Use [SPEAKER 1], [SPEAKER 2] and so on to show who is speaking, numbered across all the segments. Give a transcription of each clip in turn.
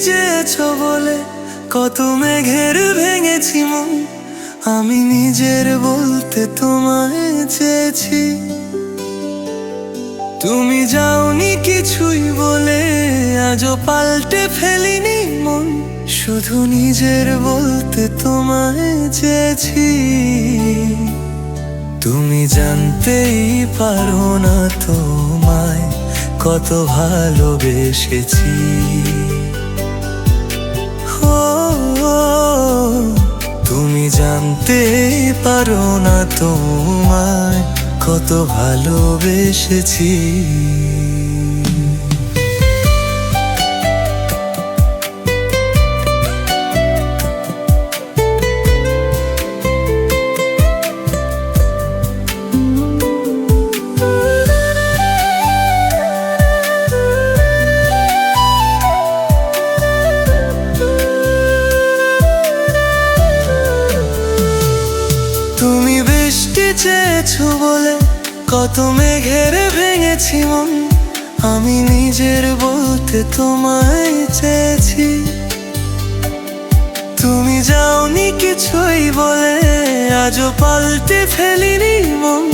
[SPEAKER 1] চেয়েছো বলে কত মেঘের ভেঙেছি মন, আমি নিজের বলতে তোমায় চেয়েছি। তুমি যাওনি কিছুই বলে আজও পাল্টে ফেলিনি মন, শুধু নিজের বলতে তোমায় চেয়েছি। তুমি জানতেই পারো না তোমায় কত ভালোবেসেছি। তুমি জানতেই পারো না তোমায় কত ভালোবেসেছি। তুমি বৃষ্টি চেয়েছো বলে কত মেঘের ভেঙেছি মন, আমি নিজের বলতে তোমায় চেয়েছি। তুমি যাওনি কিছুই বলে আজও পাল্টে ফেলিনি মন,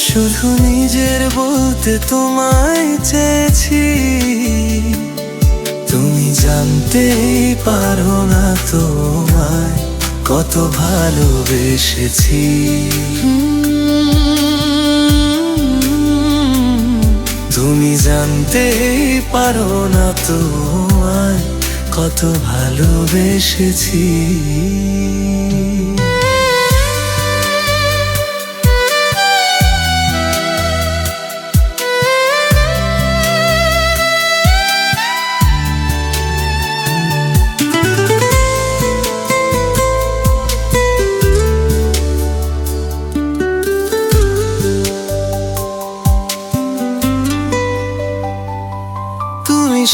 [SPEAKER 1] শুধু নিজের বলতে তোমায় চেয়েছি। তুমি জানতেই পারো না তোমায় কত ভালোবেসেছি। তুমি জানতেই পারো না তোমায় কত ভালোবেসেছি।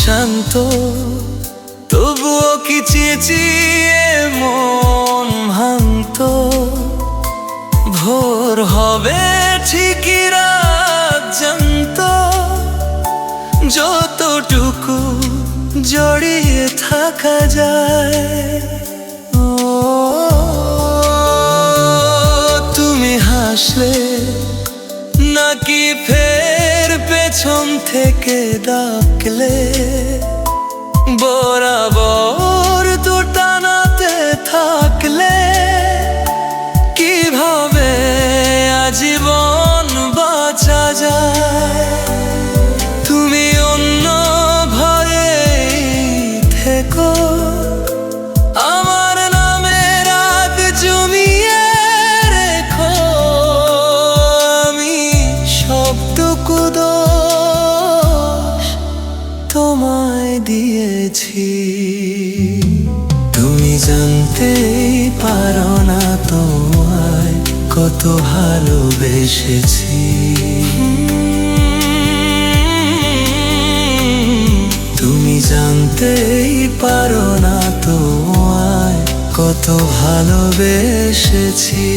[SPEAKER 1] শান্ত তবুও কি চেঁচিয়ে মন ভাঙত, ভোর হবে ঠিকই রাত জানত, যতটুকু জড়িয়ে থাকা যায়। তুমি হাসলে নাকি ফের পেছন থেকে ডাকলে, বরাবর তো টানাতে থাকলে, কিভাবে আজীবন বাঁচা যায়। তুমি অন্য ভয়ে থেকো, আমার নামে রাগ জমিয়ে রেখো, আমি সবটুকু দোষ তোমায় দিয়েছি। তুমি জানতেই পারো না তোমায় কত ভালোবেসেছি। তুমি জানতেই পারো না তোমায় কত ভালোবেসেছি।